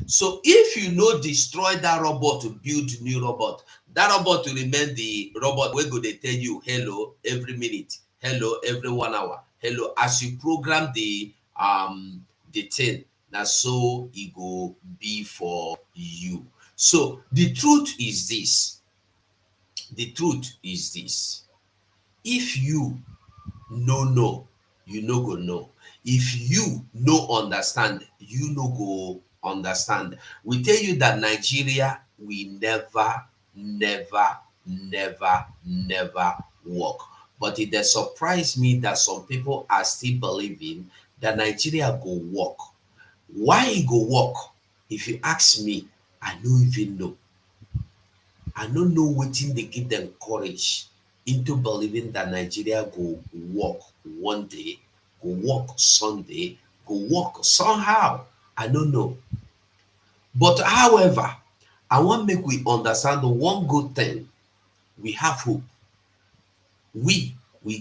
So if you no destroy that robot to build new robot, that robot will remain the robot wey go dey tell you hello every minute, hello every 1 hour, hello as you program the thing. Na so e go be for you. So the truth is this. The truth is this. If you no know, you no go know. If you no understand, you no go understand. We tell you that Nigeria will never, never, never, never work. But it does surprise me that some people are still believing that Nigeria go work. Why it go work? If you ask me, I no even know. I don't know wetin dey give them courage into believing that Nigeria go work one day, go work Sunday, go work somehow. I don't know. But however, I want make we understand the one good thing. We have hope. We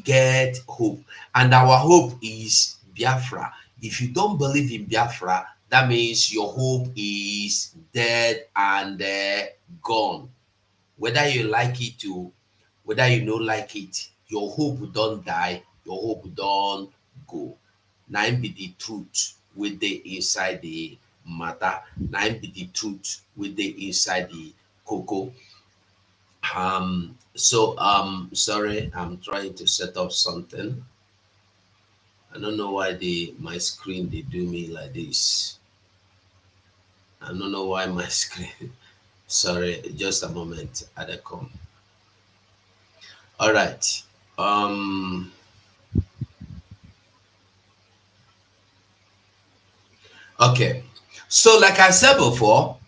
get hope. And our hope is Biafra. If you don't believe in Biafra, that means your hope is dead and gone. Whether you like it to, whether you no like it, your hope don't die, your hope don't go. Na im be the truth with the inside the matter. Na im be the truth with the inside the cocoa. Sorry, I'm trying to set up something. I don't know why my screen they do me like this. I don't know why my screen. Sorry, just a moment. I come. All right. Okay. So, like I said before,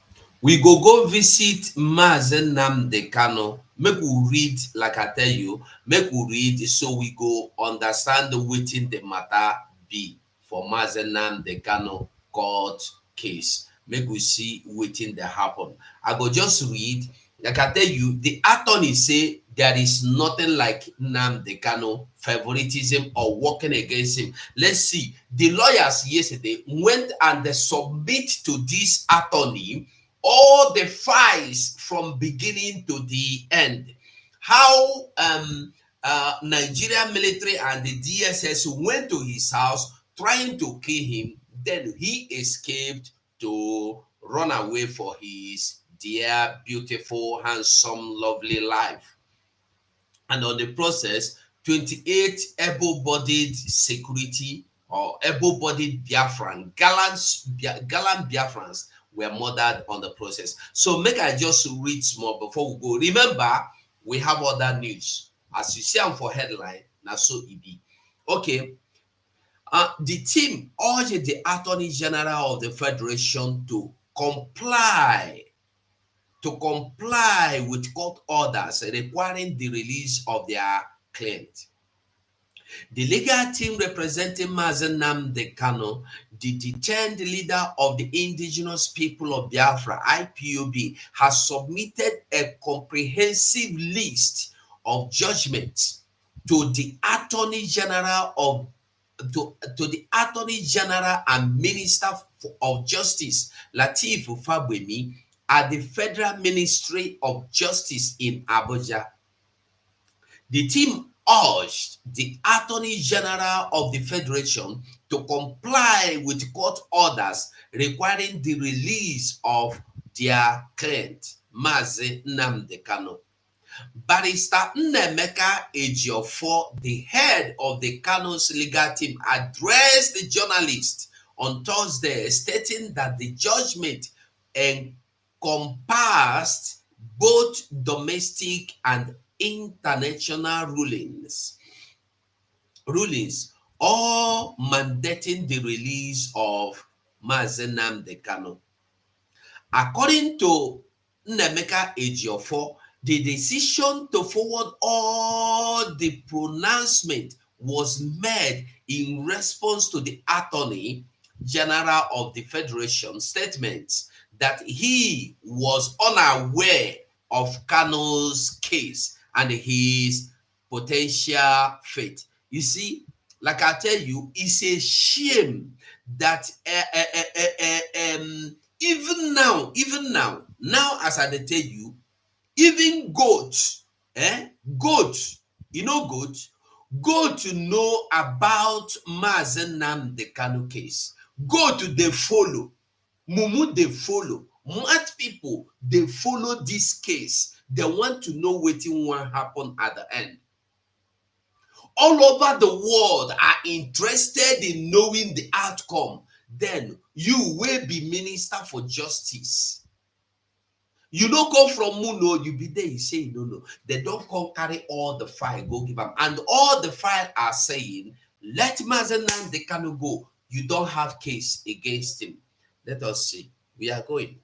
we go visit Mazen Nnamdi Kanu. Make we read, like I tell you, make we read so we go understand wetin the matter be for Mazen Nnamdi Kanu court case. Make we see wetin dey happen. I go just read, like I tell you, the attorney say there is nothing like Nnamdi Kanu favoritism or working against him. Let's see. The lawyers yesterday went and they submit to this attorney all the files from beginning to the end. How Nigerian military and the DSS went to his house trying to kill him. Then he escaped to run away for his dear, beautiful, handsome, lovely life. And on the process, 28 able-bodied security or able-bodied Biafran, gallant Biafrans were murdered on the process. So make I just read small before we go. Remember, we have other news. As you see, I'm for headline, now so it be. Okay. The team urged the Attorney General of the Federation to comply with court orders requiring the release of their client. The legal team representing Mazen Nnamdi Kanu, the detained leader of the indigenous people of Biafra, IPOB, has submitted a comprehensive list of judgments to the Attorney General to the Attorney General and Minister of Justice, Lateef Fagbemi, at the Federal Ministry of Justice in Abuja. The team urged the Attorney General of the Federation to comply with court orders requiring the release of their client, Mazi Nnamdi Kanu. Barrister Nnemeka Ejiofor, the head of the Kanu's legal team, addressed the journalists on Thursday, stating that the judgment encompassed both domestic and international rulings, all mandating the release of Mazi Nnamdi Kanu. According to Nnemeka Ejiofor, the decision to forward all the pronouncement was made in response to the Attorney General of the Federation statements that he was unaware of Kanu's case and his potential fate. You see, like I tell you, it's a shame that Now as I tell you, even goat, goat, goat to know about Mazen Nnamdi Kanu case. Goat they follow, mumu they follow, mad people they follow this case. They want to know wetin wan happen at the end. All over the world are interested in knowing the outcome. Then you will be minister for justice. You no come from Muno, you be there, you say you don't know. They don't come carry all the file, go give them. And all the file are saying, let Mazen Nnamdi Kanu go. You don't have case against him. Let us see. We are going.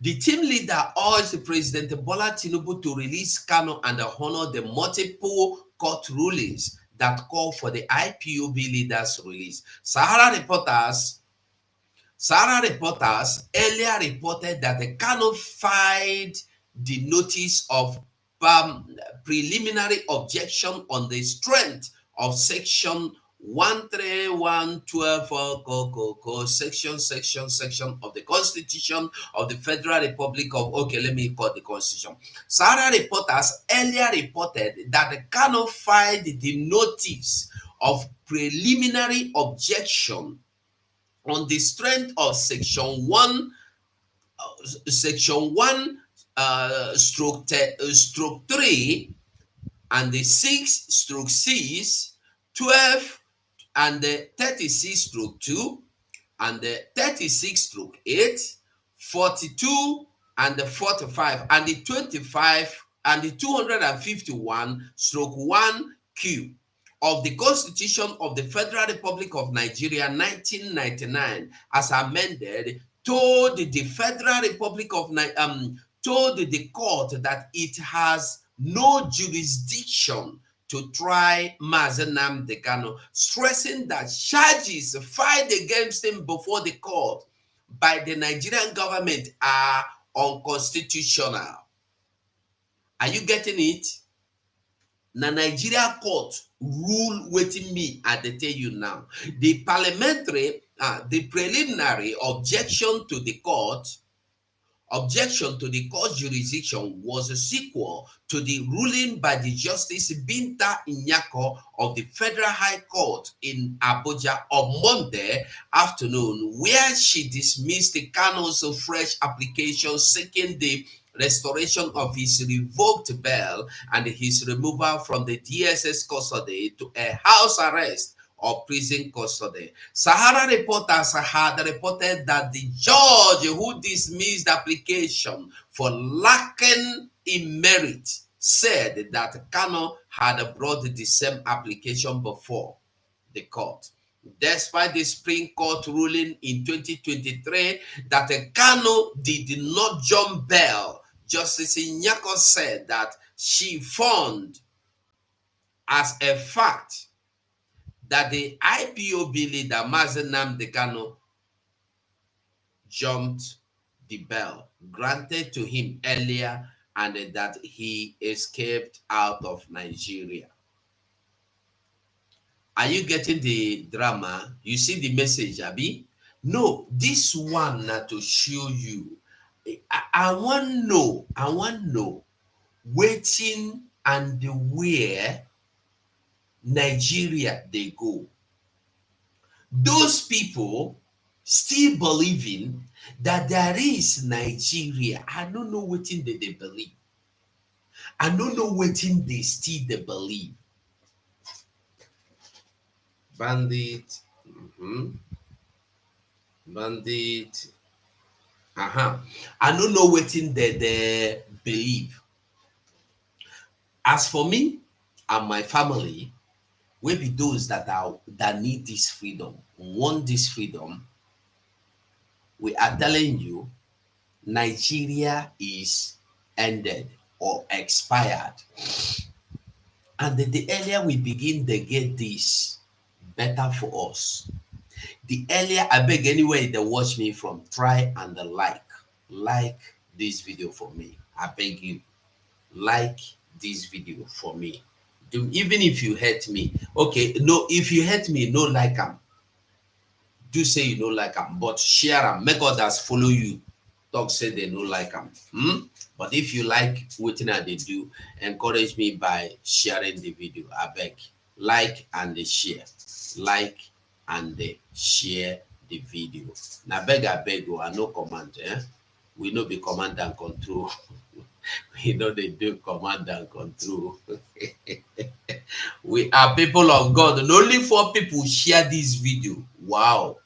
The team leader urged President Bola Tinubu to release Kanu and honor the multiple court rulings that call for the IPOB leaders' release. Sahara reporters earlier reported that the Kanu filed the notice of preliminary objection on the strength of Section 13112 section of the Constitution of the Federal Republic of, okay, let me call the Constitution. Sahara reporters earlier reported that the Kanu filed the notice of preliminary objection on the strength of section 1 stroke 3 and the 6 stroke 6, 12 and the 36 stroke 2 and the 36 stroke 8, 42 and the 45 and the 25 and the 251 stroke 1Q of the Constitution of the Federal Republic of Nigeria 1999 as amended, told the Federal Republic of told the court that it has no jurisdiction to try Mazen Nnamdi Kanu, stressing that charges filed against him before the court by the Nigerian government are unconstitutional. Are you getting it? Na Nigeria court rule waiting me at the tell you now. The preliminary objection to the court's jurisdiction was a sequel to the ruling by the Justice Binta Nyako of the Federal High Court in Abuja on Monday afternoon, where she dismissed the Kanu's fresh application seeking the restoration of his revoked bail and his removal from the DSS custody to a house arrest or prison custody. Sahara reporters had reported that the judge who dismissed the application for lacking in merit said that Kanu had brought the same application before the court. Despite the Supreme Court ruling in 2023 that Kanu did not jump bail, Justice Nyako said that she found as a fact that the IPOB leader Mazen Nnamdi Kanu jumped the bail granted to him earlier and that he escaped out of Nigeria. Are you getting the drama? You see the message, Abi? No, this one not to show you. I want know waiting and where Nigeria they go. Those people still believing that there is Nigeria. I don't know what they believe. I don't know what they still they believe. Bandit, bandit. I don't know what they believe. As for me and my family, we be those that need this freedom, want this freedom. We are telling you, Nigeria is ended or expired. And the earlier we begin to get this, better for us. The earlier, I beg anyway they watch me from, try and like this video for me. I beg you, like this video for me. Even if you hate me, okay, no, if you hate me, no like them. do say you no like them, but share them, make others follow you. Talk say they no like them. But if you like what they do, encourage me by sharing the video. I beg, like and share, like and share the video. Now I beg you, I no command. We no be command and control. We know they do command and control. We are people of God, and only 4 people share this video. Wow,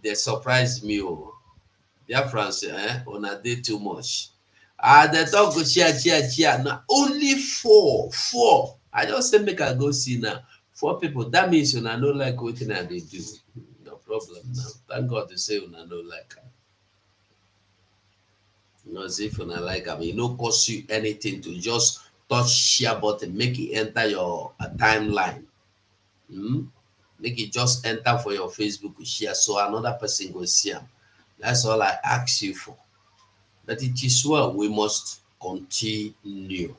they surprised me. Oh, dear friends, una dey too much. They talk go share. Now only four. I just say make I go see now. 4 people. That means una no like wetin I dey do. No problem now. Thank God to say una no like am. As if una like am, e no cost you anything to just touch share button, make it enter your timeline. Make it just enter for your Facebook share so another person go see am. That's all I ask you for. But it is well, we must continue.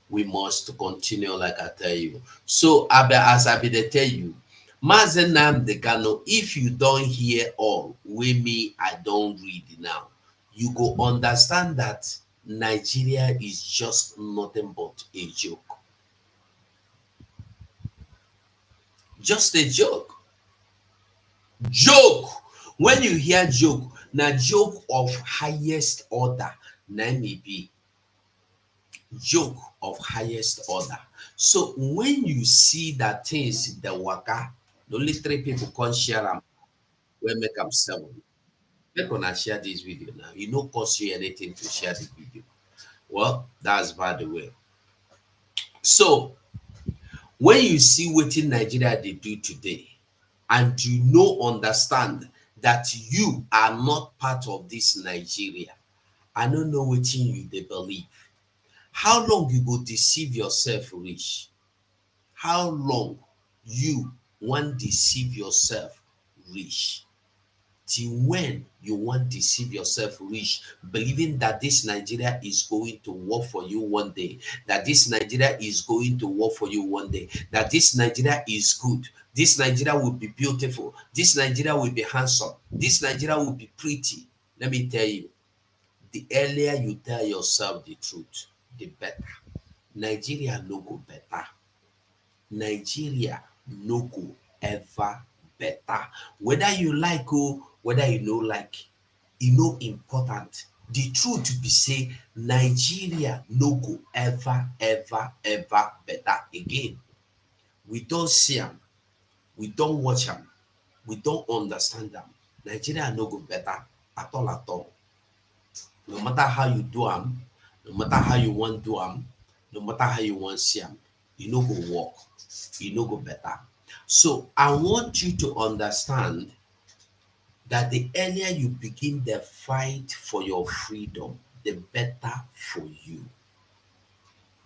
We must continue, like I tell you. So as I be dey tell you, Mazi Nnamdi Kanu, if you don't hear all wey me I don't read now, you go understand that Nigeria is just nothing but a joke. Just a joke. Joke. When you hear joke, na joke of highest order, na me be. Joke of highest order. So when you see that things the waka, only 3 people can share them, we make them 7. Make una share this video now. It no cost you anything to share the video. Well, that's by the way. So when you see what in Nigeria they do today, and you no understand that you are not part of this Nigeria, I don't know what you they believe. How long you go deceive yourself, Rich? How long you want deceive yourself, Rich? Till when you want deceive yourself, Rich, believing that this Nigeria is going to work for you one day, that this Nigeria is going to work for you one day, that this Nigeria is good, this Nigeria will be beautiful, this Nigeria will be handsome, this Nigeria will be pretty. Let me tell you, the earlier you tell yourself the truth, the better. Nigeria no go better. Nigeria no go ever better. Whether you like or whether you no like, e no important. The truth be say Nigeria no go ever better again. We don't see am, we don't watch am, we don't understand am. Nigeria no go better at all. No matter how you do am, no matter how you want do am, no matter how you want see am, e no go work, e no go better. So I want you to understand that the earlier you begin the fight for your freedom, the better for you.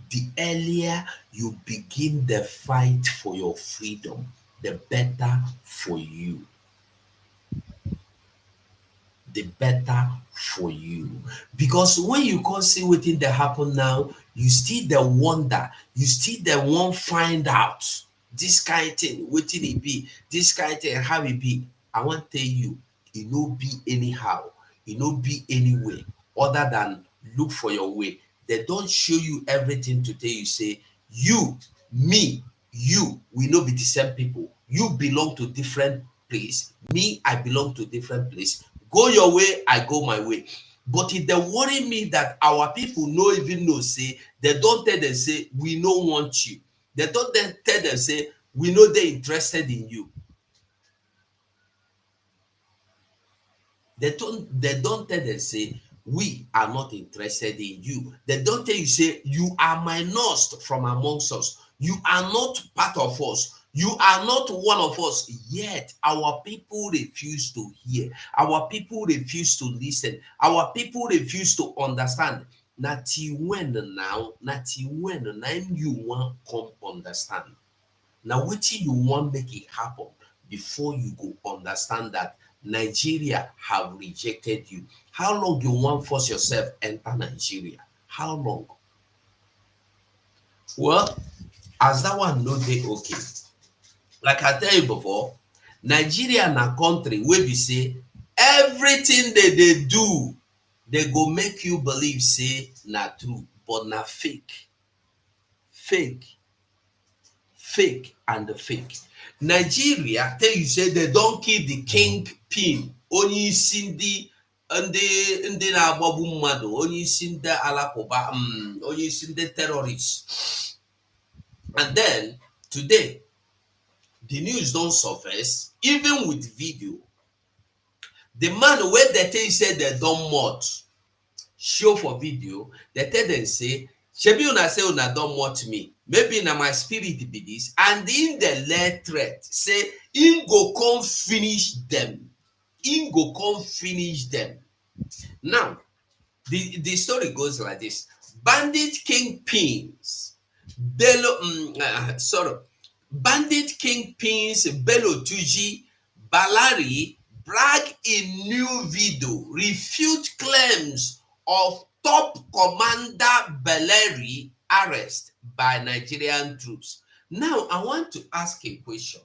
The earlier you begin the fight for your freedom, the better for you. The better for you. Because when you can't see wetin dey happen now, you still dey wonder, you still dey wan find out this kind thing, wetin e be, this kind thing, how e be. I wan tell you, e no be anyhow, e no be anywhere other than look for your way. They don show you everything to tell you say, you, me, you, we no be the same people. You belong to different place, me, I belong to different place. Go your way, I go my way. But it dey worry me that our people no even know say, they don tell them say, we no want you. They don tell them say, we no dey interested in you. They don't tell them say, we are not interested in you. They don't tell you say, you are minus from amongst us. You are not part of us. You are not one of us. Yet our people refuse to hear. Our people refuse to listen. Our people refuse to understand. Na till when you want come understand. Now wetin you want make it happen before you go understand that Nigeria have rejected you. How long you want force yourself enter Nigeria? How long? Well, as that one no dey okay. Like I tell you before, Nigeria na country wey be say everything they do, they go make you believe say na true, but na fake, fake, fake and fake. Nigeria tell you say they don kill the kingpin, onye isi ndị na-agbagbu mmadụ, onye isi ndị alakụba, onye isi ndị terrorists. And then today the news don surface, even with video. The man wey they tell you say they don mort show for video, they tell them say, shebi una say una don mort me, maybe na my spirit be this, and in the lay threat say im go come finish them, im go come finish them. Now the story goes like this. Bandit kingpins Bandit kingpins Bello Tuji Balari brag in new video, refute claims of top commander Beleri arrest by Nigerian troops. Now I want to ask a question.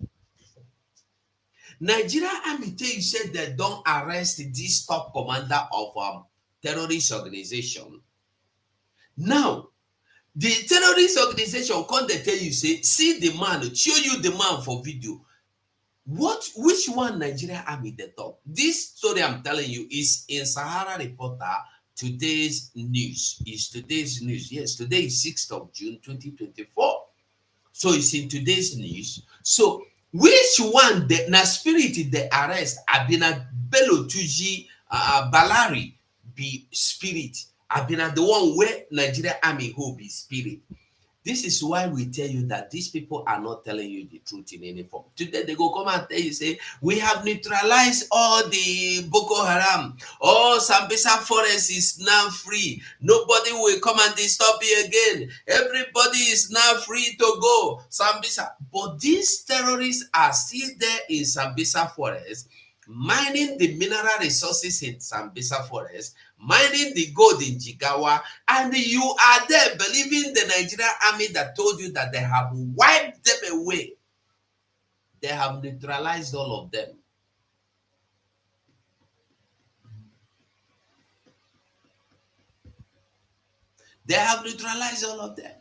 Nigeria Army tell you said they don't arrest this top commander of terrorist organization. Now the terrorist organization come they tell you say, see the man, show you the man for video. Which one Nigeria Army they talk? This story I'm telling you is in Sahara Reporter. Today's news is today's news. Yes, today is 6th of June 2024. So it's in today's news. So which one the na spirit the arrest Abina Bello Tuji Balari be spirit? Abina the one where Nigeria Army who be spirit. This is why we tell you that these people are not telling you the truth in any form. Today they go come and tell you, say, we have neutralized all the Boko Haram. Oh, Sambisa forest is now free. Nobody will come and disturb you again. Everybody is now free to go. Sambisa. But these terrorists are still there in Sambisa forest, mining the mineral resources in Sambisa forest, mining the gold in Jigawa, and you are there believing the Nigerian Army that told you that they have wiped them away. They have neutralized all of them. They have neutralized all of them.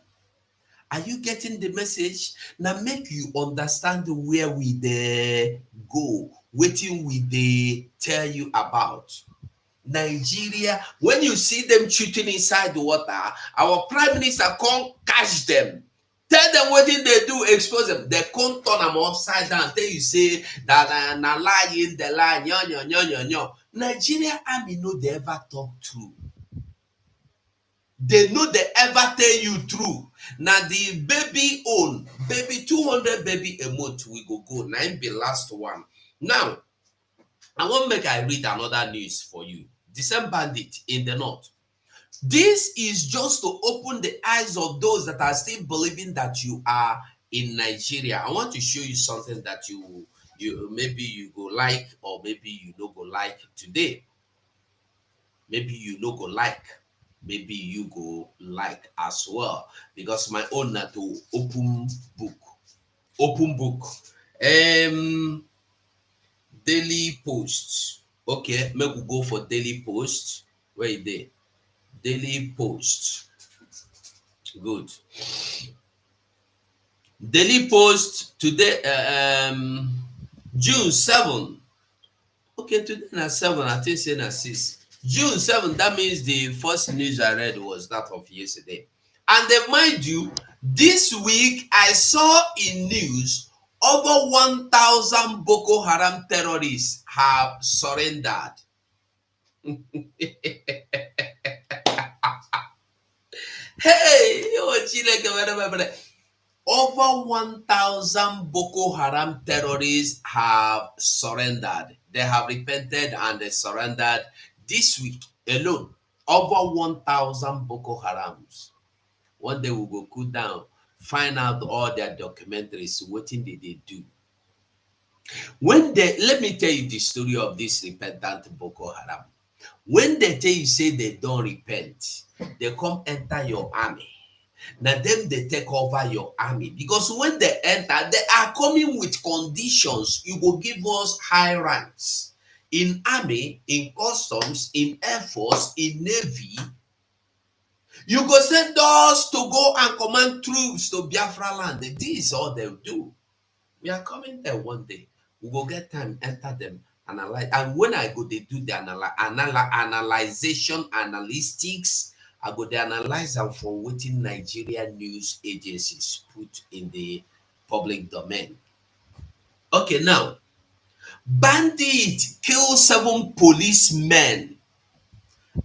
Are you getting the message? Now make you understand where we they go, waiting we they tell you about. Nigeria, when you see them shooting inside the water, our prime minister can't catch them. Tell them what did they do, expose them. They can't turn them upside down. Tell you say that na lie in the line, Nigeria Army know they ever talk true. They know they ever tell you true. Now the baby own, baby 200 baby a month we go. Now be last one. Now, I want make I read another news for you. The same bandit in the north. This is just to open the eyes of those that are still believing that you are in Nigeria. I want to show you something that you maybe you go like, or maybe you don't go like today. Maybe you don't go like. Maybe you go like as well, because my own na to open book. Daily posts. Okay, make we go for daily posts. Where is they? Daily post. Good. Daily post today, June 7. Okay, today na 7. I think say na 6. June 7, that means the first news I read was that of yesterday. And then mind you, this week I saw in news over 1,000 Boko Haram terrorists have surrendered. Hey, over 1,000 Boko Haram terrorists have surrendered. They have repented and they surrendered. This week alone, over 1,000 Boko Harams. One day we go cool down, find out all their documentaries, what did they do. When they, let me tell you the story of this repentant Boko Haram. When they tell you say they don't repent, they come enter your army. Now them they take over your army because when they enter, they are coming with conditions. You will give us high ranks in army, in customs, in air force, in navy. You go send us to go and command troops to Biafra land. This is all they'll do. We are coming there one day. We will get time, enter them, analyze. And when I go, they do the analyzation, analytics. I go, they analyze them from what Nigerian news agencies put in the public domain. Okay, now, bandit kill 7 policemen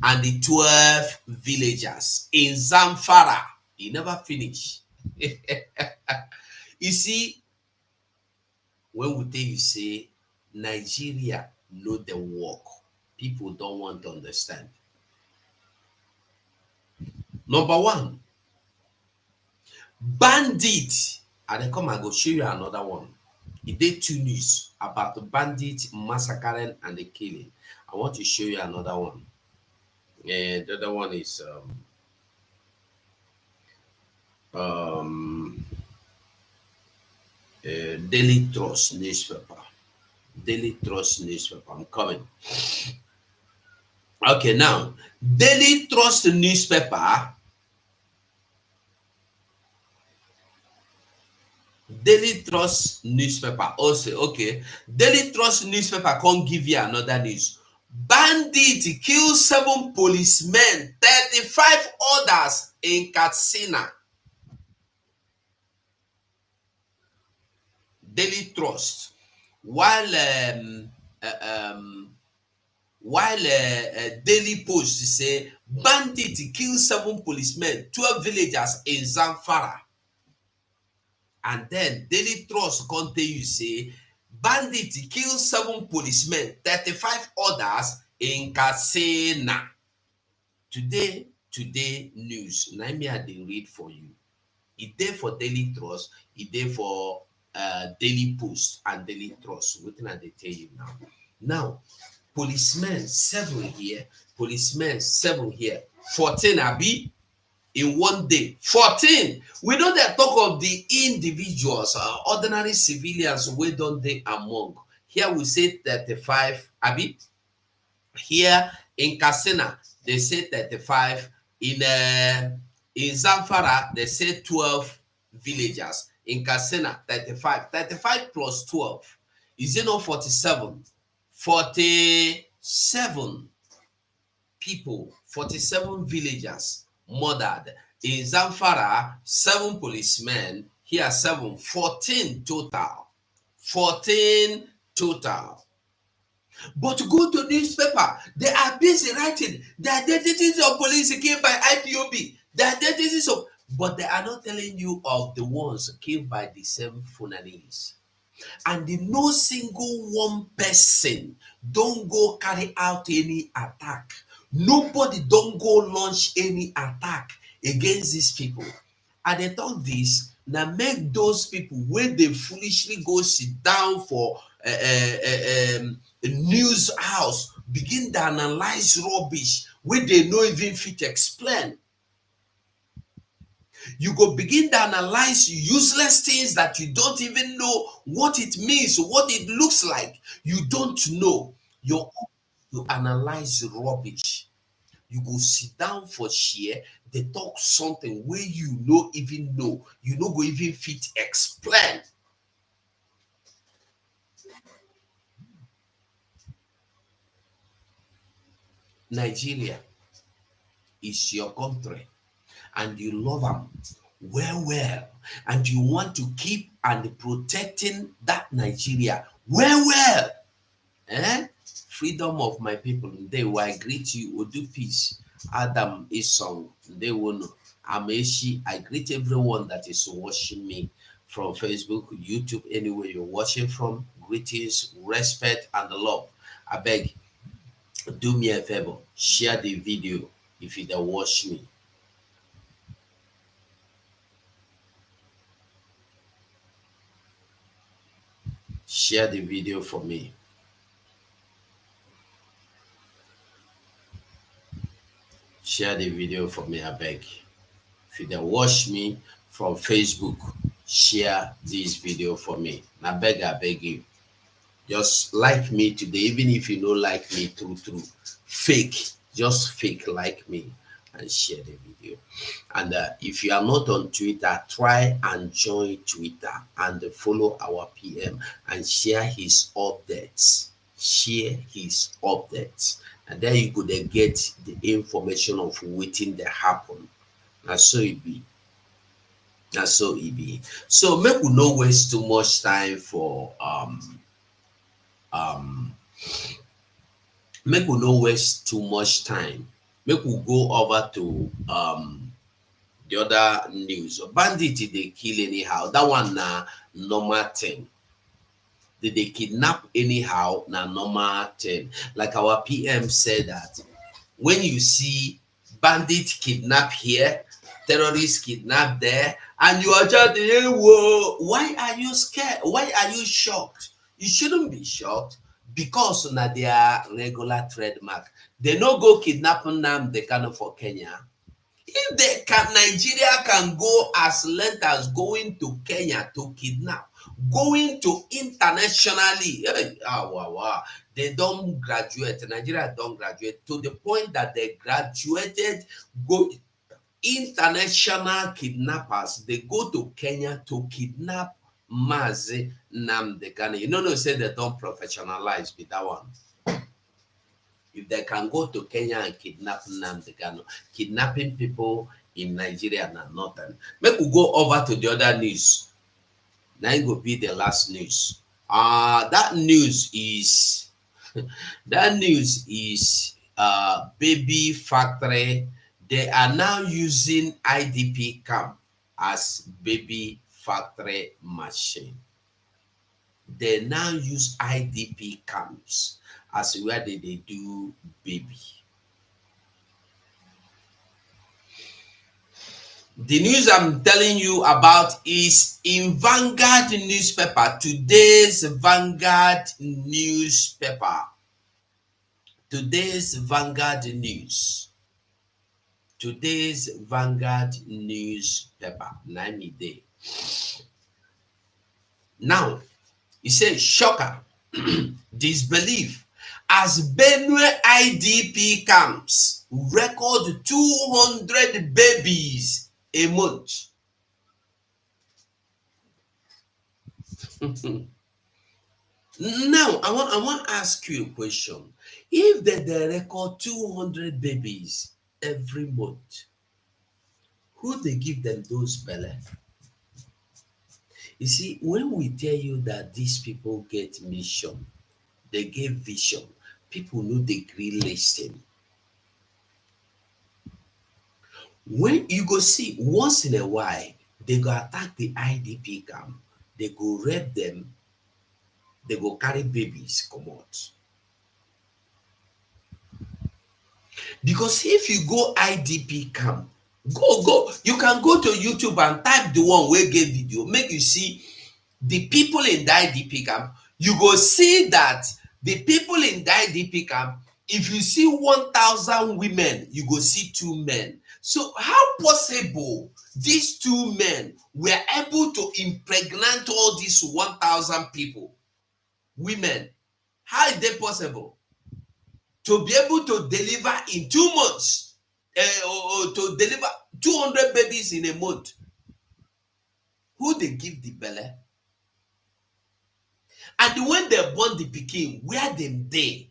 and the 12 villagers in Zamfara. He never finish. You see, when we tell you say Nigeria know the work, people don't want to understand. Number one, bandit. And then come and go show you another one. It did 2 news about the bandit massacring and the killing. I want to show you another one. And the other one is Daily Trust newspaper. Daily Trust newspaper. I'm coming. Okay, now Daily Trust newspaper. Daily Trust newspaper also okay. Daily Trust newspaper can't give you another news. Bandit kill 7 policemen, 35 others in Katsina. Daily Trust. While Daily Post say bandit kill 7 policemen, 12 villagers in Zamfara. And then Daily Trust come tell you say bandit kill 7 policemen, 35 others in Katsina. Today news. Na me I dey read for you. E dey for Daily Trust, e dey for Daily Post and Daily Trust. Wetin I dey tell you now. Now, policemen 7 here, policemen 7 here, 14 abi in one day. 14. We know dey talk of the individuals, ordinary civilians wey don dey among. Here we say 35 abi. Here in Katsina they say 35. In Zamfara they say 12 villagers. In Katsina 35. 35 plus 12 is it not 47? 47 people, 47 villagers murdered. In Zamfara 7 policemen, here 7, 14 total. 14 total. But go to newspaper, they are busy writing the identities of police killed by IPOB, the identities of, but they are not telling you of the ones killed by the same Fulanese. And no single one person don't go carry out any attack. Nobody don't go launch any attack against these people. And they talk this, now make those people when they foolishly go sit down for a news house, begin to analyze rubbish where they no even fit explain. You go begin to analyze useless things that you don't even know what it means, what it looks like. You don't know. You analyze rubbish. You go sit down for share, they talk something where you no even know. You no go even fit explain. Nigeria is your country and you love them well, and you want to keep and protecting that Nigeria well. Freedom of my people. They will greet you. Odu peace. Adam Isong. They will know. Ameshi. I greet everyone that is watching me from Facebook, YouTube, anywhere you're watching from. Greetings, respect, and love. I beg, do me a favor. Share the video if you don't watch me. Share the video for me. Share the video for me, I beg. If you don't watch me from Facebook, share this video for me. I beg you. Just like me today, even if you don't like me through fake, just fake like me and share the video. And if you are not on Twitter, try and join Twitter and follow our PM and share his updates. Share his updates, and then you could get the information of waiting that happen. And so it be. And so it be. So make we no waste too much time for um make we no waste too much time. Make we go over to the other news. Bandit they kill anyhow. That one na normal thing. Did they kidnap anyhow? Na normal thing. Like our PM said that when you see bandit kidnap here, terrorists kidnap there, and you are just hey, whoa, why are you scared? Why are you shocked? You shouldn't be shocked because na their regular trademark. They no go kidnapping them they can for Kenya. If they can, Nigeria can go as length as going to Kenya to kidnap, going to internationally. Wow. They don't graduate. Nigeria don't graduate to the point that they graduated, go international kidnappers. They go to Kenya to kidnap Mazi Nnamdi Kanu. You know, say they don't professionalize with that one. If they can go to Kenya and kidnap Nnamdi Kanu, kidnapping people in Nigeria na nothing. Make we go over to the other news. Now it will be the last news. That news is baby factory. They are now using IDP camp as baby factory machine. They now use IDP camps as where they do baby. The news I'm telling you about is in Vanguard newspaper, today's Vanguard newspaper. Today's Vanguard news. Today's Vanguard newspaper. Day. Now, it says shocker, disbelief as Benue IDP camps record 200 babies a month. Now, I want to ask you a question. If they record 200 babies every month, who they give them those belly? You see, when we tell you that these people get mission, they get vision, people know they agree listen. When you go see, once in a while, they go attack the IDP camp, they go rape them, they go carry babies come out. Because if you go IDP camp, go, you can go to YouTube and type the one where get video, make you see the people in the IDP camp. You go see that the people in the IDP camp, if you see 1,000 women, you go see 2 men. So how possible these 2 men were able to impregnate all these 1,000 people, women? How is that possible? To be able to deliver in 2 months, or to deliver 200 babies in a month. Who they give the belly? And when they born the pikin, where them they?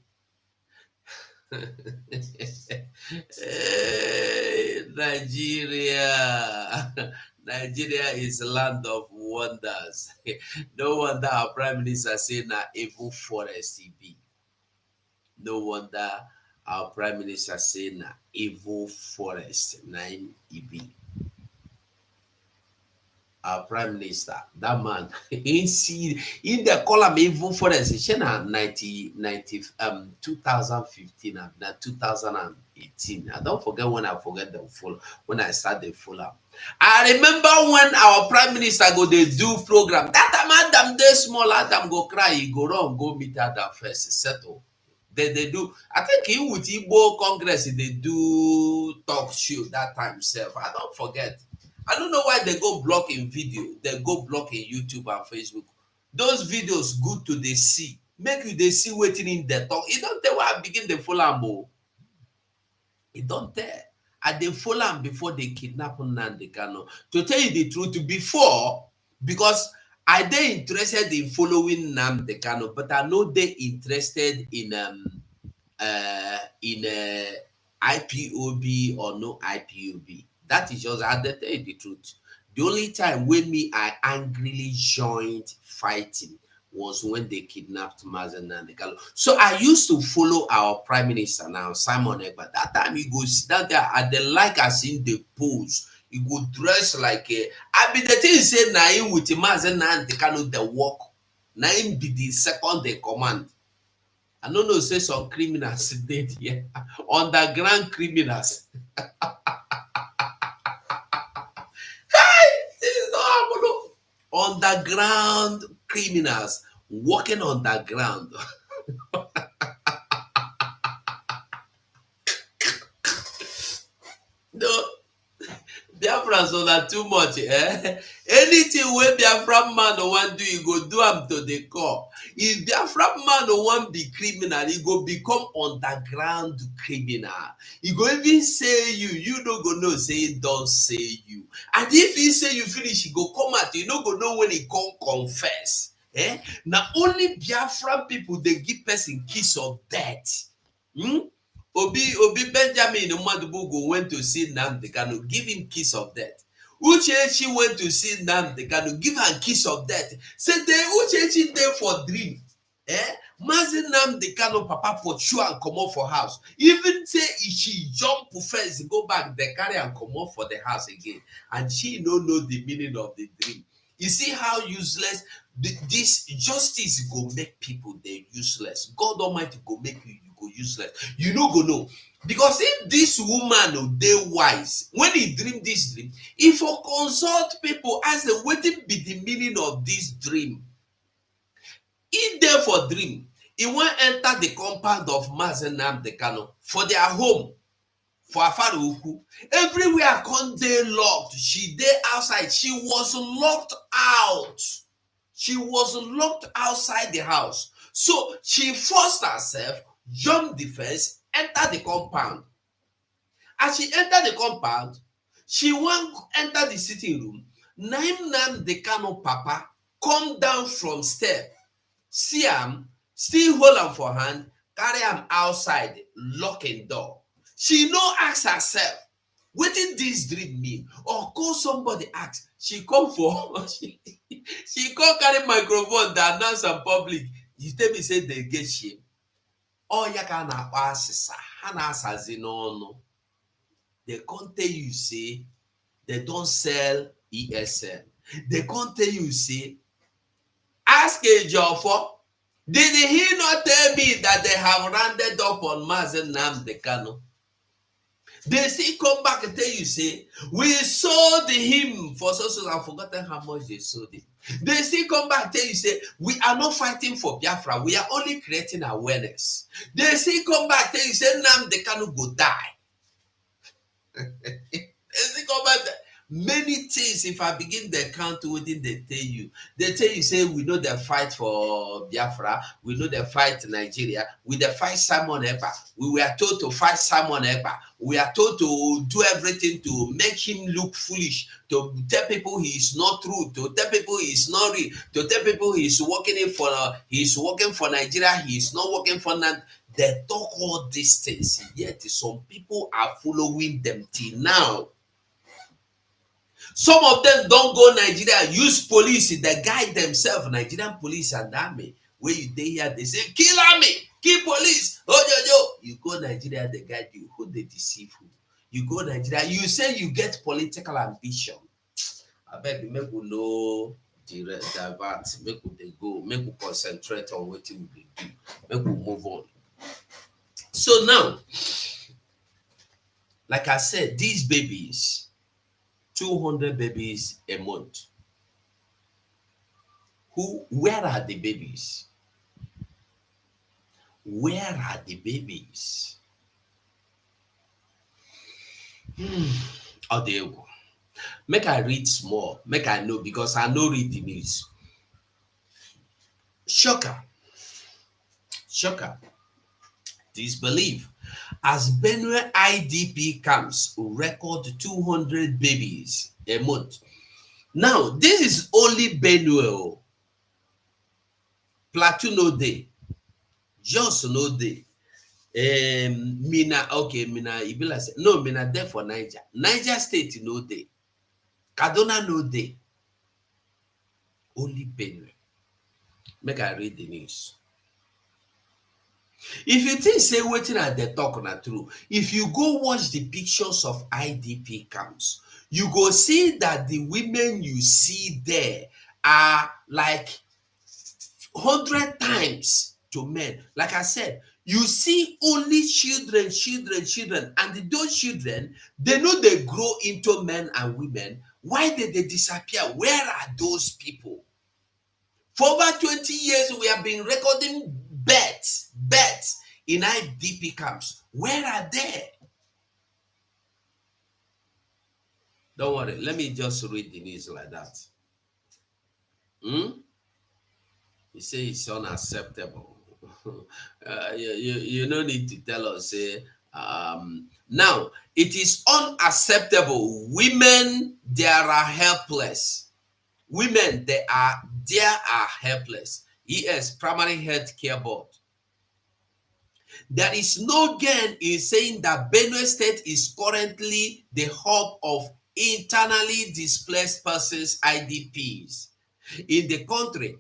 Nigeria is a land of wonders. No wonder our prime minister say na evil forest he be. No wonder our prime minister say na evil forest na he be. Our prime minister, that man, in the column evil forest, he na 2015 and 2018. I don't forget when I forget the full, when I start the full up. I remember when our prime minister go they do program. That time Adam they small, Adam go cry, he go run, go meet Adam first, settle. They do, I think in with Igbo Congress, they do talk show that time self. I don't forget. I don't know why they go block in video. They go block in YouTube and Facebook. Those videos good to they see. Make you they see waiting in the talk. You don't tell why I begin the follow am. You don't tell. And they follow am before they kidnap Nnamdi Kanu. To tell you the truth, before, because I they interested in following Nnamdi Kanu, but I know they interested in IPOB or no IPOB. That is just I tell you the truth. The only time when me I angrily joined fighting was when they kidnapped Mazen Nandekalo. So I used to follow our prime minister now, Simon Ekpa. That time he go sit down there at the like as in the pose. He go dress like a I be the thing say na him with Mazen Nandekalo the work. Na him be the second in command. I don't know, say some criminals did here. Underground criminals. Hey, this is not happening. Underground criminals walking underground. No, Biafra so that too much. Anything wey Biafra man no wan do, you go do am to the core. If Biafra man no wan be criminal, he go become underground criminal. He go even say you no go know say he don say you. And if he say you finish, he go come out, you no go know when he come confess. Na only Biafra people dey give person kiss of death. Obi Benjamin Mmadubugu went to see Nnamdi Kanu, give him kiss of death. Uchechi went to see Nnamdi Kanu, give her kiss of death. Say Uchechi there for dream. Mazi Nnamdi Kanu papa pursue and comot for house. Even say she jump first, go back, they carry and comot for the house again. And she no know the meaning of the dream. You see how useless this justice go make people they useless. God Almighty go make you go useless. You no go know. Because if this woman they wise, when he dream this dream, if for consult people ask them what be the meaning of this dream. He there for dream. He won't enter the compound of Mazen Nnamdi Kanu for their home. For Afaruku, everywhere come dey locked. She dey outside. She was locked out. She was locked outside the house. So she forced herself, jump the fence, enter the compound. As she entered the compound, she won't enter the sitting room. Nnamdi Kanu papa come down from step, see am, still hold am for hand, carry am outside, locking door. She no ask herself, wetin dis dream mean? Or call somebody ask. She come for she come carry microphone dey announce am public. You tell me say they get shame. Oya ka na-akpọ asịsa, ha na-asazi n'ọnụ. They come tell you say they don sell ESN. They come tell you say ask Ejiofor. Did he not tell me that they have rounded up on Mazen Nnamdi Kanu? They still come back and tell you, say, we sold him for so I've forgotten how much they sold him. They still come back and tell you, say, we are not fighting for Biafra, we are only creating awareness. They still come back and tell you, say, Nnamdi Kanu go die. They still come back. Many things, if I begin the count within they tell you, say, we know the fight for Biafra, we know the fight Nigeria, we the fight Simon Ekpa. We were told to fight Simon Ekpa. We are told to do everything to make him look foolish, to tell people he is not true, to tell people he is not real, to tell people he is working for Nigeria, he is not working for Nigeria. They talk all these things, yet some people are following them till now. Some of them don't go Nigeria, use police, they guide themselves, Nigerian police and army. Where you dey here, they say, kill army, kill police. Oh, yo. You go Nigeria, they guide you. Who they deceive who? You go Nigeria, you say you get political ambition. I beg you, make we know the divert, make we go, make we concentrate on what we do, make we move on. So now, like I said, these babies, 200 babies a month. Where are the babies? Where are the babies? Oh, there you go. Make I read small, make I know, because I know read the news. Shocker, shocker, disbelief. As Benue IDP camps record 200 babies a month. Now, this is only Benue. Plateau no dey, Jos no dey. Mina, okay, Mina, e be like say, no, Mina there for Niger. Niger State no dey. Kaduna no dey. Only Benue. Make I read the news. If you think say wetin I dey talk na true, if you go watch the pictures of IDP camps, you go see that the women you see there are like 100 times to men. Like I said, you see only children, and those children, they know they grow into men and women. Why did they disappear? Where are those people? For over 20 years, we have been recording births in IDP camps. Where are they? Don't worry, let me just read the news like that. You say it's unacceptable. You no need to tell us. Now, it is unacceptable. Women, they are helpless. Women, they are helpless. ES, Primary Health Care Board. There is no gain in saying that Benue State is currently the hub of internally displaced persons, IDPs, in the country,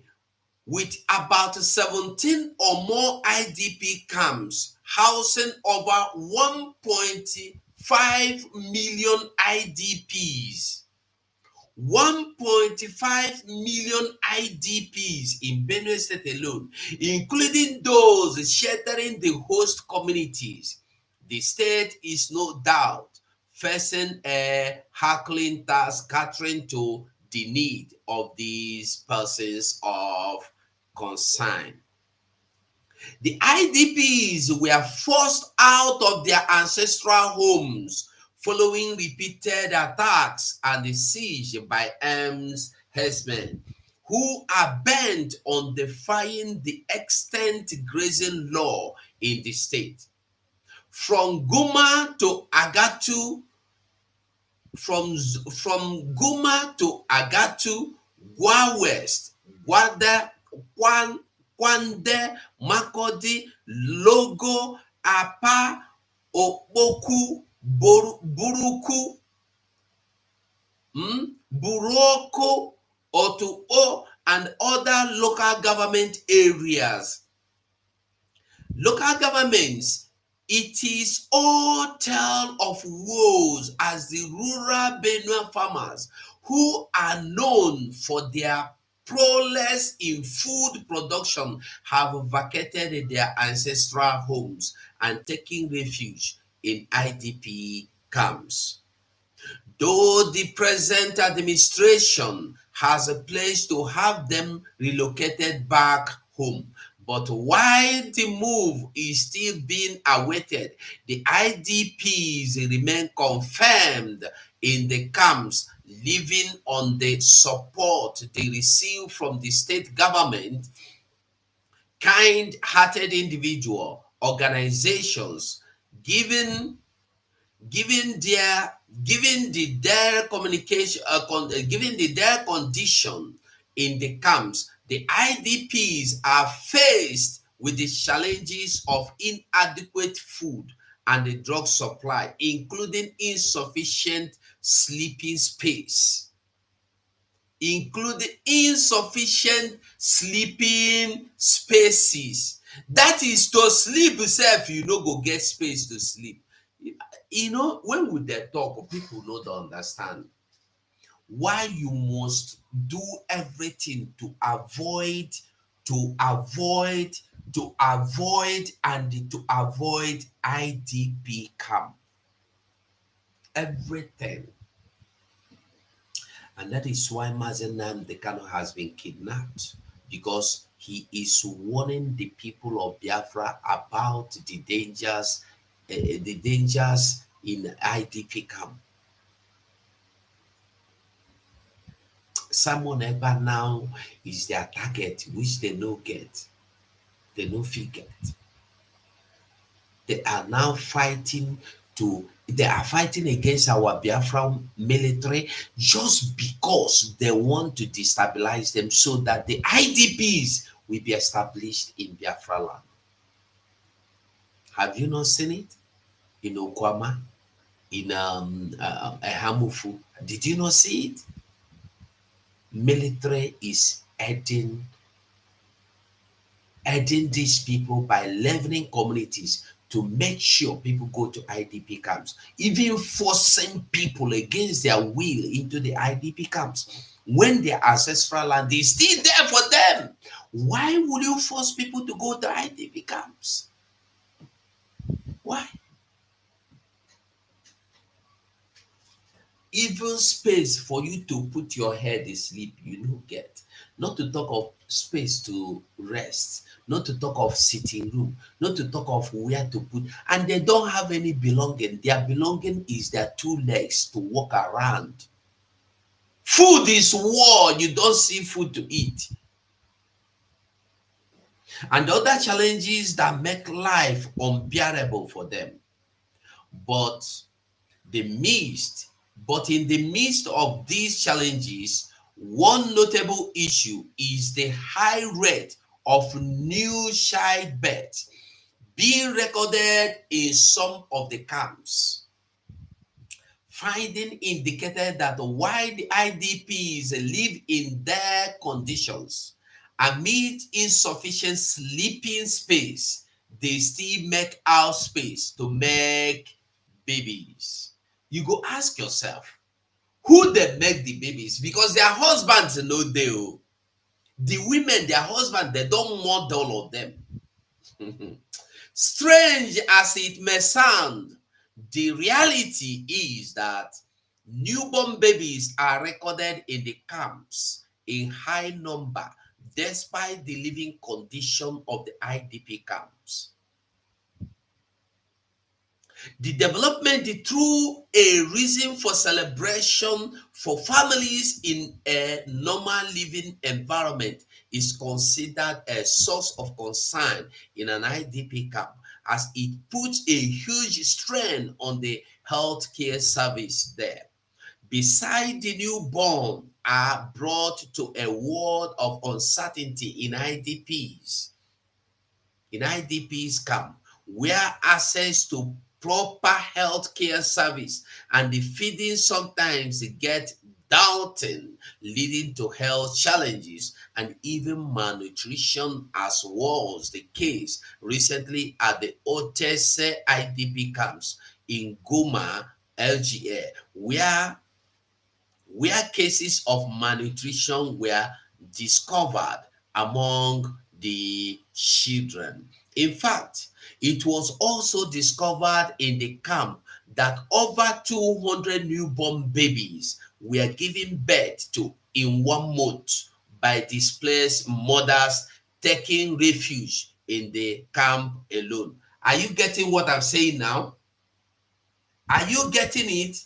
with about 17 or more IDP camps housing over 1.5 million IDPs. 1.5 million IDPs in Benue State alone, including those sheltering the host communities. The state is no doubt facing a hackling task catering to the need of these persons of concern. The IDPs were forced out of their ancestral homes following repeated attacks and the siege by armed herdsmen who are bent on defying the extent grazing law in the state. From Guma to Agatu, from Guma to Agatu, Gwa West, Gwada, Kwande, Makodi, Logo, Apa, Okpoku, Buruku, Buroko, Otuo, and other local government areas. Local governments, it is all tale of woes as the rural Benue farmers, who are known for their prowess in food production, have vacated their ancestral homes and taken refuge in IDP camps. Though the present administration has a place to have them relocated back home, but while the move is still being awaited, the IDPs remain confirmed in the camps, living on the support they receive from the state government, kind-hearted individual organizations, given their condition in the camps. The IDPs are faced with the challenges of inadequate food and the drug supply, including insufficient sleeping space. That is, to sleep yourself, you no go get space to sleep. When we dey talk, people no dey understand why you must do everything to avoid IDP camp. Everything. And that is why Mazen Nnamdi Kanu has been kidnapped, because he is warning the people of Biafra about the dangers in IDP camp. Simon Ekpa now is their target, which they no get. They no fit get. They are now fighting they are fighting against our Biafran military just because they want to destabilize them so that the IDPs will be established in Biafra land. Have you not seen it? In Okwama, in Ehamufu. Did you not see it? Military is aiding these people by leveling communities to make sure people go to IDP camps, even forcing people against their will into the IDP camps when their ancestral land is still there for them. Why would you force people to go to IDP camps? Why? Even space for you to put your head asleep, you don't get. Not to talk of space to rest, not to talk of sitting room, not to talk of where to put. And they don't have any belonging. Their belonging is their two legs to walk around. Food is war. You don't see food to eat. And other challenges that make life unbearable for them. But in the midst of these challenges, one notable issue is the high rate of new childbirth being recorded in some of the camps. Finding indicated that while the IDPs live in their conditions amid insufficient sleeping space, they still make out space to make babies. You go ask yourself, who they make the babies? Because their husbands no dey o. The women, their husband, they don't want all of them. Strange as it may sound, the reality is that newborn babies are recorded in the camps in high number despite the living condition of the IDP camps. The development through a reason for celebration for families in a normal living environment is considered a source of concern in an IDP camp, as it puts a huge strain on the healthcare service there. Beside the newborn are brought to a world of uncertainty in IDPs camp, where access to proper healthcare service and the feeding sometimes get doubting, leading to health challenges and even malnutrition, as was the case recently at the Otese IDP camps in Goma, LGA, where cases of malnutrition were discovered among the children. In fact, it was also discovered in the camp that over 200 newborn babies were given birth to in 1 month by displaced mothers taking refuge in the camp alone. Are you getting what I'm saying now? Are you getting it?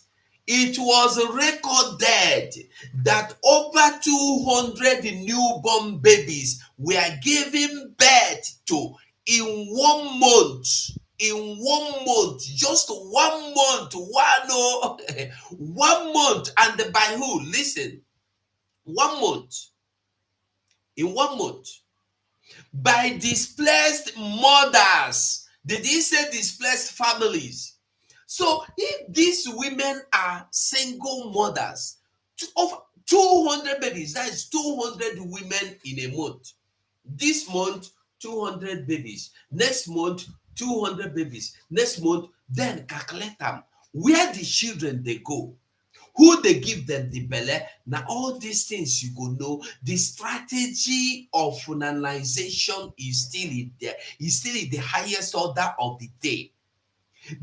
It was recorded that over 200 newborn babies were given birth to in 1 month. In 1 month, just 1 month, 1 month, and by who? Listen, 1 month. In 1 month, by displaced mothers. Did he say displaced families? So if these women are single mothers of 200 babies, that is 200 women in a month. This month, 200 babies. Next month, 200 babies. Next month, then calculate them. Where the children they go? Who they give them the belly? Now all these things you go know. The strategy of finalization is still in there. Is still in the highest order of the day.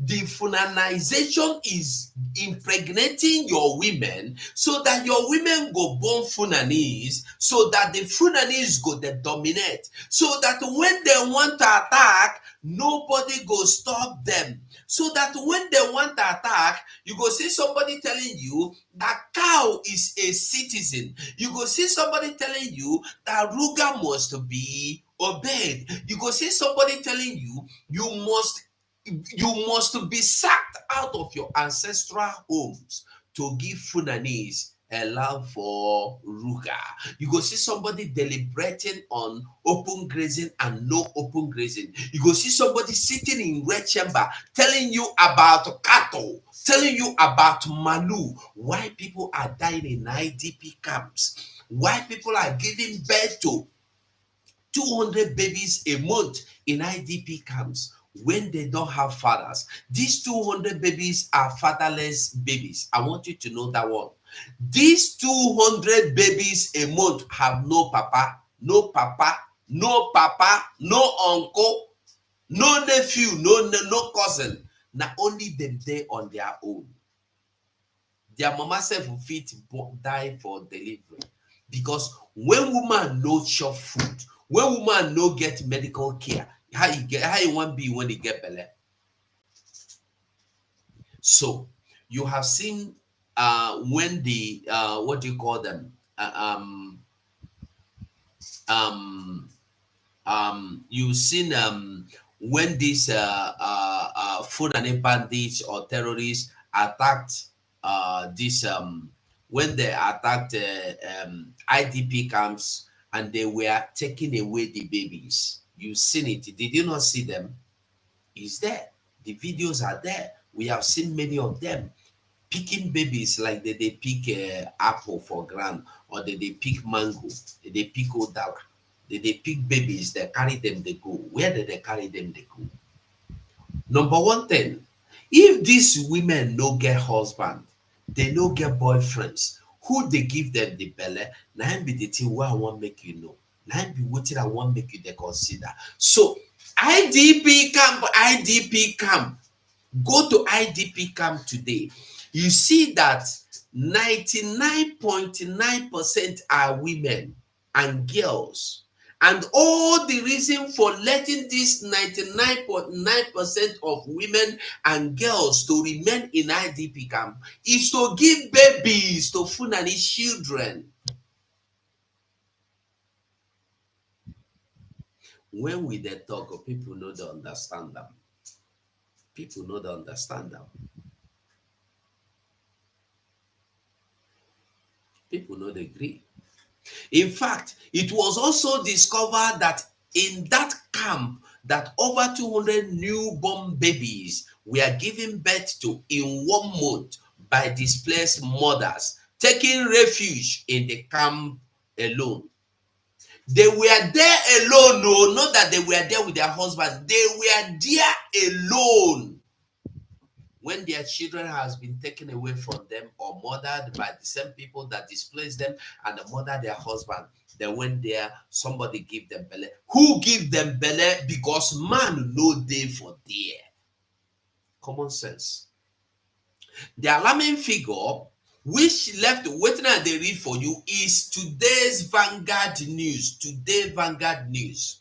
The Funanization is impregnating your women so that your women go born Funanis, so that the Funanis go they dominate, so that when they want to attack, nobody go stop them. So that when they want to attack, you go see somebody telling you that cow is a citizen. You go see somebody telling you that Ruga must be obeyed. You go see somebody telling you you must be sacked out of your ancestral homes to give Funanis a love for Ruga. You go see somebody deliberating on open grazing and no open grazing. You go see somebody sitting in red chamber telling you about cattle, telling you about Malu, why people are dying in IDP camps, why people are giving birth to 200 babies a month in IDP camps when they don't have fathers. These 200 babies are fatherless babies. I want you to know that one. These 200 babies a month have no papa, no papa, no papa, no uncle, no nephew, no cousin. Not only them there on their own. Their mama self will fit die for delivery. Because when woman no chop food, when woman no get medical care, how you want be when you get belle? So you have seen when the what do you call them? You've seen when these Fulani bandits or terrorists attacked this when they attacked IDP camps and they were taking away the babies. You've seen it. Did you not see them? It's there. The videos are there. We have seen many of them picking babies like they pick apple for ground, or they pick mango, they pick odala, they pick babies, they carry them, they go. Where did they carry them, they go? Number one thing, if these women no get husband, they no get boyfriends, who they give them the belle, now be the thing where I want make you know. Now be what I want make you they consider. So IDP camp, go to IDP camp today. You see that 99.9% are women and girls. And all the reason for letting this 99.9% of women and girls to remain in IDP camp is to give babies to Fulani children. When we dey talk, people no dey understand them. People no dey understand them. People no dey agree. In fact, it was also discovered that in that camp that over 200 newborn babies were given birth to in 1 month by displaced mothers taking refuge in the camp alone. They were there alone, no, not that they were there with their husbands. They were there alone when their children has been taken away from them or murdered by the same people that displaced them and murdered their husband. They went there, somebody give them belle. Who give them belle? Because man no day for there. Common sense. The alarming figure which left waiting and they read for you is today's Vanguard News. Today Vanguard News.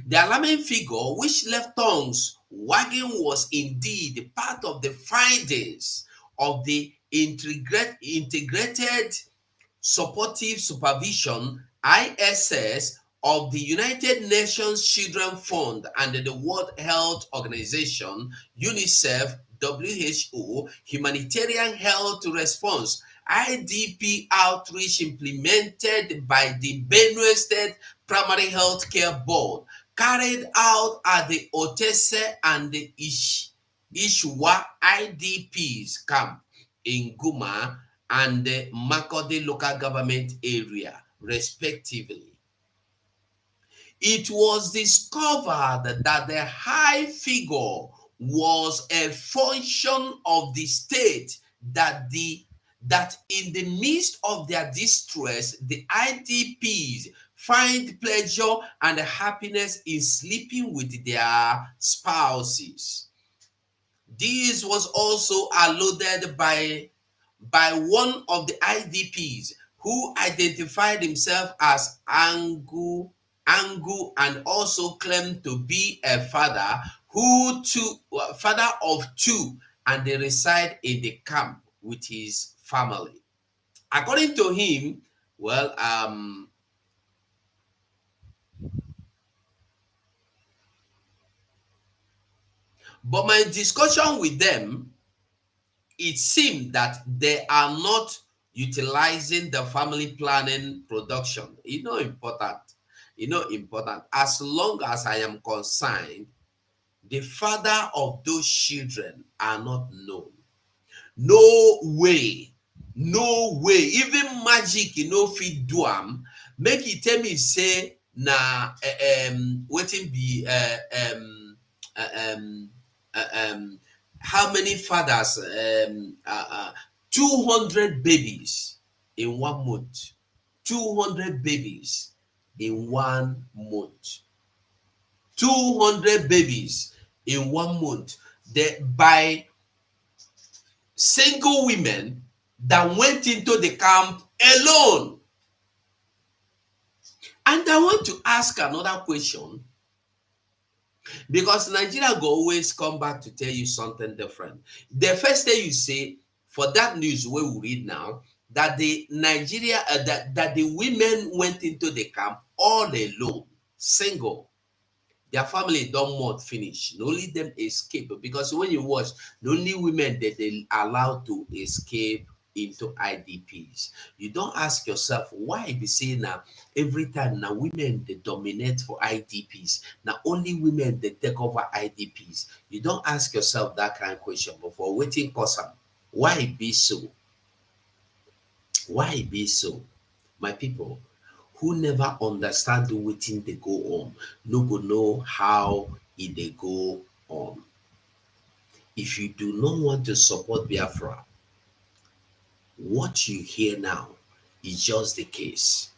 The alarming figure which left tongues wagging was indeed part of the findings of the integrated supportive supervision ISS of the United Nations Children Fund and the World Health Organization, UNICEF, WHO, Humanitarian Health Response, IDP outreach implemented by the Benue State Primary Health Care Board, carried out at the Otese and the Ishwa IDPs camp in Guma and the Makode local government area, respectively. It was discovered that the high figure was a function of the state that in the midst of their distress, the IDPs find pleasure and happiness in sleeping with their spouses. This was also alluded by one of the IDPs who identified himself as Angu and also claimed to be a father of two, and they reside in the camp with his family. According to him, well, but my discussion with them, it seemed that they are not utilizing the family planning production. Important. Important. As long as I am concerned, the father of those children are not known. No way. No way. Even magic, fit do am. Make it tell me say na wetin be um how many fathers 200 babies in 1 month. 200 babies in 1 month. 200 babies in 1 month. By single women that went into the camp alone. And I want to ask another question, because Nigeria go always come back to tell you something different. The first thing you say for that news where we read now, that the Nigeria that the women went into the camp all alone, single. Their family don't want finish. Only them escape, because when you watch, the only women that they allowed to escape into IDPs. You don't ask yourself why be saying now every time now women they dominate for IDPs. Now only women they take over IDPs. You don't ask yourself that kind of question before waiting cause them. Why it be so? Why it be so? My people, who never understand wetin dey go on no go know how e dey go on. If you do not want to support Biafra, what you hear now is just the case.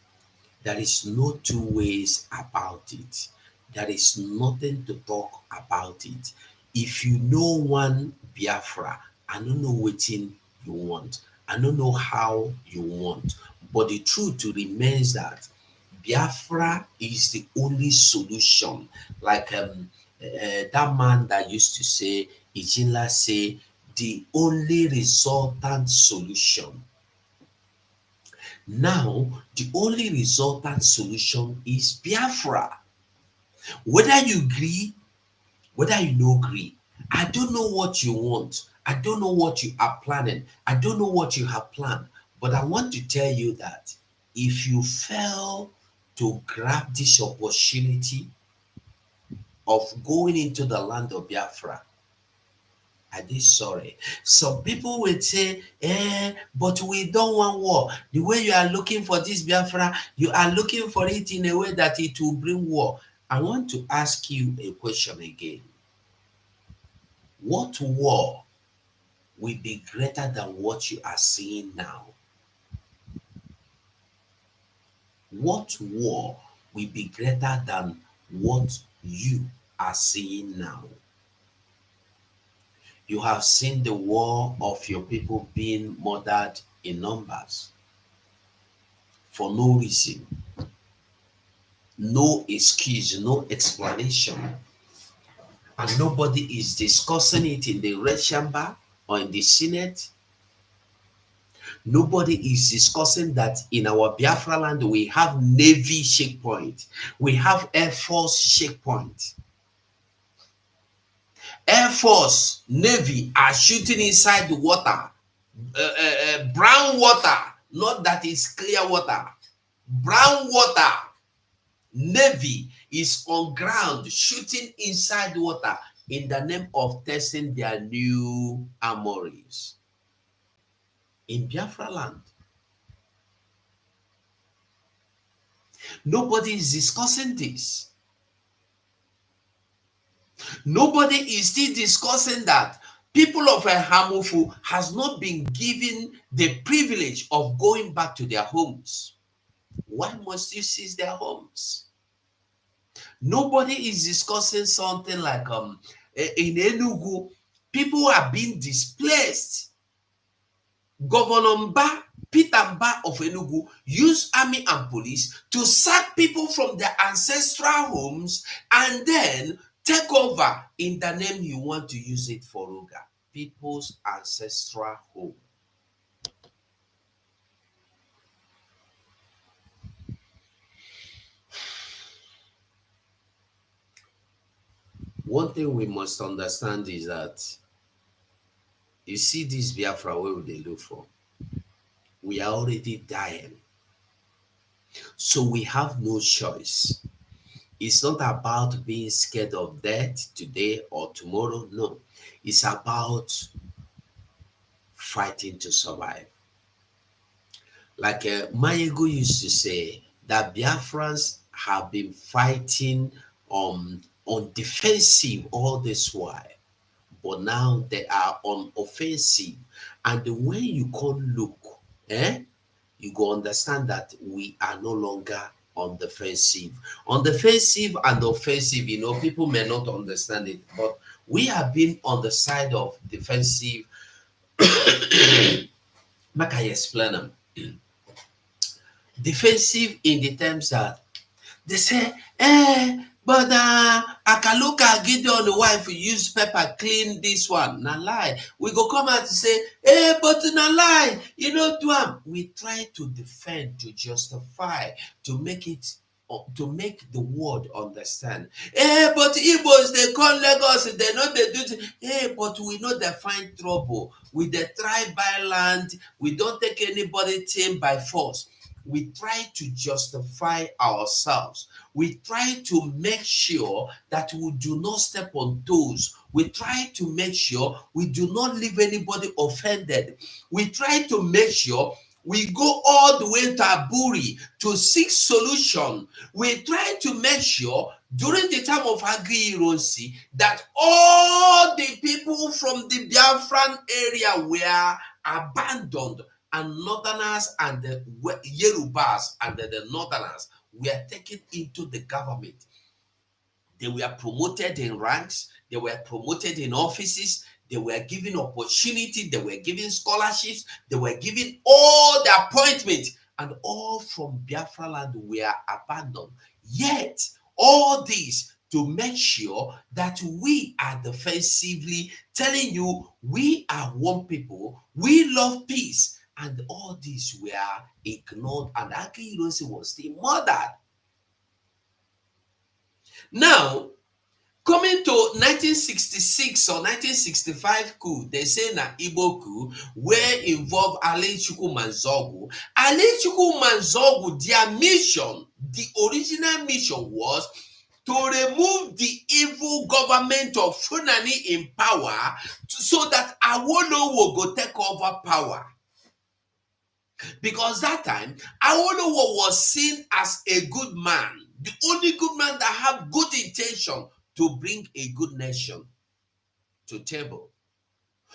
There is no two ways about it. There is nothing to talk about it. If you know one Biafra, I don't know wetin you want. I don't know how you want. But the truth remains that Biafra is the only solution. Like that man that used to say, Ijinla say, the only resultant solution. Now, the only resultant solution is Biafra. Whether you agree, whether you no agree, I don't know what you want. I don't know what you are planning. I don't know what you have planned. But I want to tell you that if you fail to grab this opportunity of going into the land of Biafra, I did sorry. Some people will say, but we don't want war. The way you are looking for this Biafra, you are looking for it in a way that it will bring war. I want to ask you a question again. What war will be greater than what you are seeing now? What war will be greater than what you are seeing now? You have seen the war of your people being murdered in numbers for no reason, no excuse, no explanation. And nobody is discussing it in the red chamber or in the Senate. Nobody is discussing that in our Biafra land we have Navy checkpoint, we have Air Force checkpoint. Air Force, Navy are shooting inside the water, brown water, not that it's clear water, brown water. Navy is on ground shooting inside the water in the name of testing their new armories in Biafra land. Nobody is discussing this. Nobody is still discussing that people of Hamufu has not been given the privilege of going back to their homes. Why must you seize their homes? Nobody is discussing something like in Enugu, People are being displaced. Governor Mba, Peter Mba of Enugu, used army and police to sack people from their ancestral homes and then take over in the name you want to use it for Ruga. People's ancestral home. One thing we must understand is that you see this Biafra where they look for. We are already dying. So we have no choice. It's not about being scared of death today or tomorrow. No. It's about fighting to survive. Like Mayego used to say, that Biafrans have been fighting on defensive all this while, but now they are on offensive. And when you can look, you go understand that we are no longer on defensive. On defensive and offensive, people may not understand it, but we have been on the side of defensive. Make I explain them. Defensive in the terms that they say, but Akaluka Gideon wife use pepper clean this one. Na lie. We go come out to say, but na lie. You know, do am. We try to defend, to justify, to make it, to make the world understand. But Igbos, they call Lagos, they know they do. But we know they find trouble. With the tribal land, we don't take anybody team by force. We try to justify ourselves. We try to make sure that we do not step on toes. We try to make sure we do not leave anybody offended. We try to make sure we go all the way to Aburi to seek solution. We try to make sure during the time of Agri-Ironsi that all the people from the Biafran area were abandoned, and Northerners and the Yorubas and the Northerners were taken into the government. They were promoted in ranks, they were promoted in offices, they were given opportunity, they were given scholarships, they were given all the appointments, and all from Biafra land were abandoned. Yet, all this to make sure that we are defensively telling you we are one people, we love peace, and all these were ignored, and Aki-Ironsi was still murdered. Now, coming to 1966 or 1965 coup, they say na Igbo coup, where involve Alechukwu Manzogu. Alechukwu Manzogu, their mission, the original mission was to remove the evil government of Funani in power so that Awolowo will go take over power. Because that time, Awolowo was seen as a good man, the only good man that had good intention to bring a good nation to table.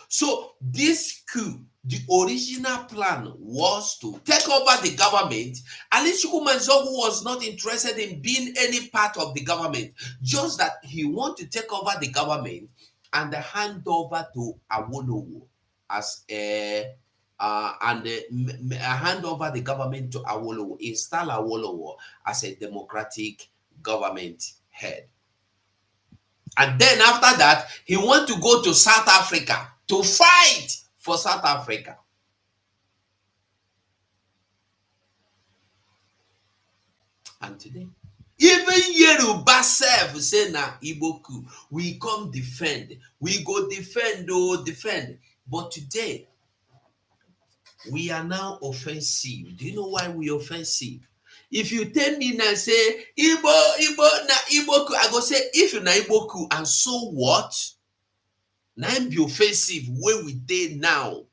So this coup, the original plan was to take over the government. Alechukwu Manzogu was not interested in being any part of the government, just that he wanted to take over the government and hand over to Awolowo as a hand over the government to Awolowo, install Awolowo as a democratic government head. And then after that, he want to go to South Africa to fight for South Africa. And today, even Yoruba self say na Igbo coup. We come defend. We go defend, defend. But today, we are now offensive. Do you know why we offensive? If you tell me now say Igbo na Igbo coup, I go say if you na Igbo coup, and so what? Now be offensive where we dey now.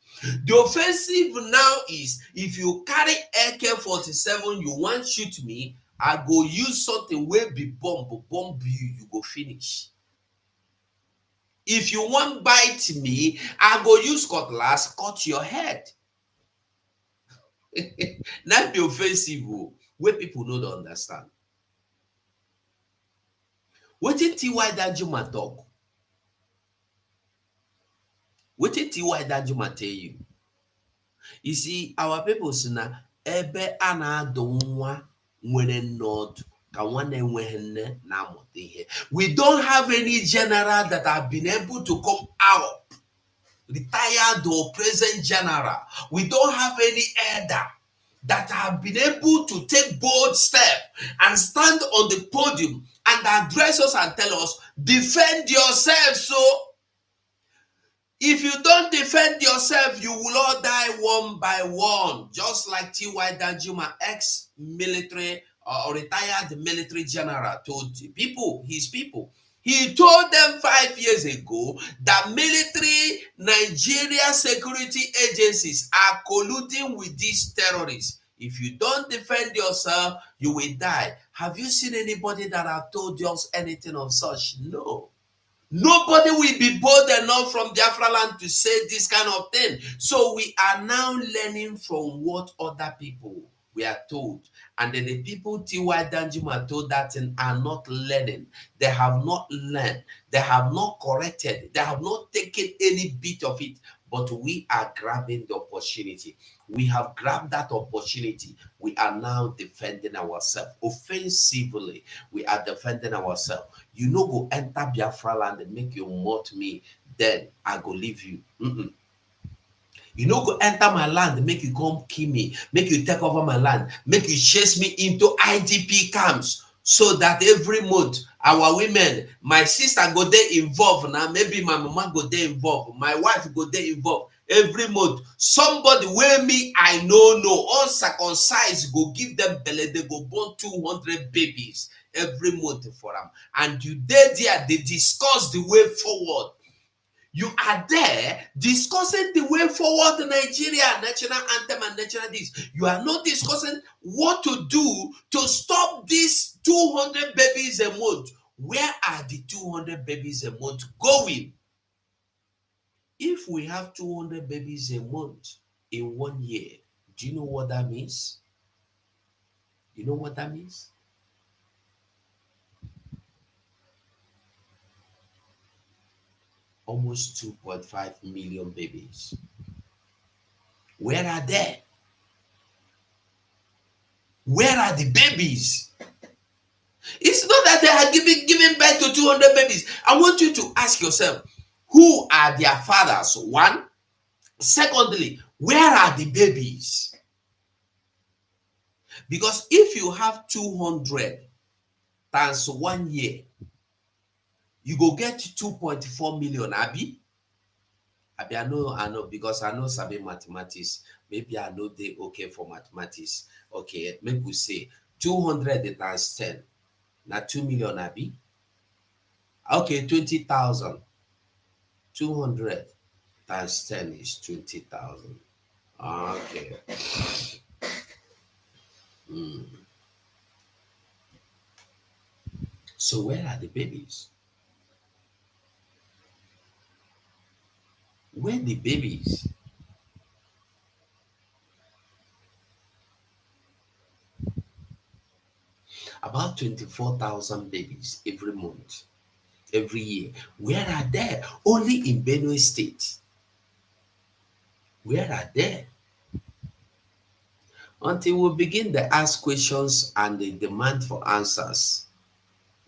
The offensive now is if you carry AK-47, you want shoot me, I go use something where be bomb you go finish. If you want bite me, I go use cutlass, cut your head. Not be offensive where people don't understand. Wetin TY Danjuma talk? Wetin T.Y. Danjuma tell you? You see, our people say na ebe a na-adụ nwa nwere nọdụ ka nwa na-enweghị nne na-amụta ihe. We don't have any general that have been able to come out, retired or present general. We don't have any elder that have been able to take bold step and stand on the podium and address us and tell us, defend yourself. So if you don't defend yourself, you will all die one by one. Just like T.Y. Danjuma, ex-military or retired military general, told people, his people. He told them 5 years ago that military Nigeria security agencies are colluding with these terrorists. If you don't defend yourself, you will die. Have you seen anybody that have told us anything of such? No. Nobody will be bold enough from Biafra land to say this kind of thing. So we are now learning from what other people were told. And then the people T.Y. Danjuma told that thing are not learning. They have not learned. They have not corrected. They have not taken any bit of it. But we are grabbing the opportunity. We have grabbed that opportunity. We are now defending ourselves. Offensively, we are defending ourselves. You no go enter Biafra land and make you mock me, then I go leave you. You no go enter my land, make you come kill me, make you take over my land, make you chase me into IDP camps, so that every month our women, my sister go there involved now, maybe my mama go there involved, my wife go there involved. Every month, somebody wey me I know uncircumcised go give them belle, they go born 200 babies every month for them. And you there, they discuss the way forward. You are there discussing the way forward in Nigeria, national anthem and national this. You are not discussing what to do to stop these 200 babies a month. Where are the 200 babies a month going? If we have 200 babies a month in 1 year, do you know what that means? You know what that means? Almost 2.5 million babies. Where are they? Where are the babies? It's not that they are giving birth to 200 babies. I want you to ask yourself, who are their fathers? One. Secondly, where are the babies? Because if you have 200 times 1 year, you go get 2.4 million, Abi. I know, because I know sabi mathematics. Maybe I know they okay for mathematics. Okay, maybe we say 200 times 10. Now 2 million, Abi. Okay, 20,000. 200 times 10 is 20,000. Okay. So where are the babies? Where the babies? About 24,000 babies every month, every year. Where are they? Only in Benue State. Where are they? Until we begin to ask questions and the demand for answers,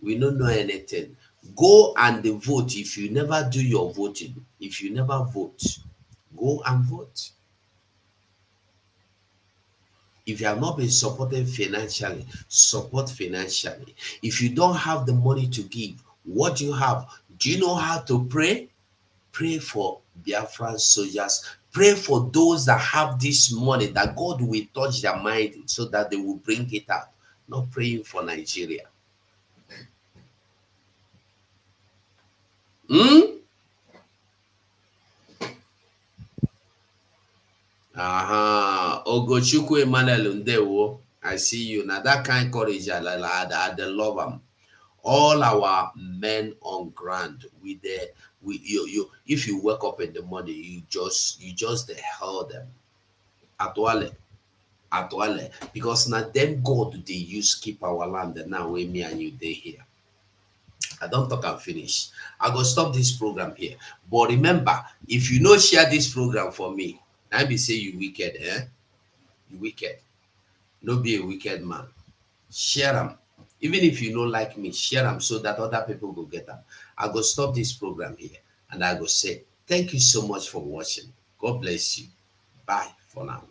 we don't know anything. Go and vote. If you never do your voting, if you never vote, go and vote. If you have not been supported financially, support financially. If you don't have the money to give, what do you have? Do you know how to pray? Pray for Biafran soldiers. Pray for those that have this money, that God will touch their mind so that they will bring it out. Not praying for Nigeria. Ogochukwu Emmanuel Ndewo, I see you. Now that kind of courage, I love them. All our men on ground, if you wake up in the morning, you just held them. Atwale. Because now them God they use keep our land, and now we me and you they here. I don't talk and finish. I go stop this program here. But remember, if you no share this program for me, I be say you wicked, eh? You wicked. No be a wicked man. Share them. Even if you no like me, share them so that other people go get them. I go stop this program here and I go say, thank you so much for watching. God bless you. Bye for now.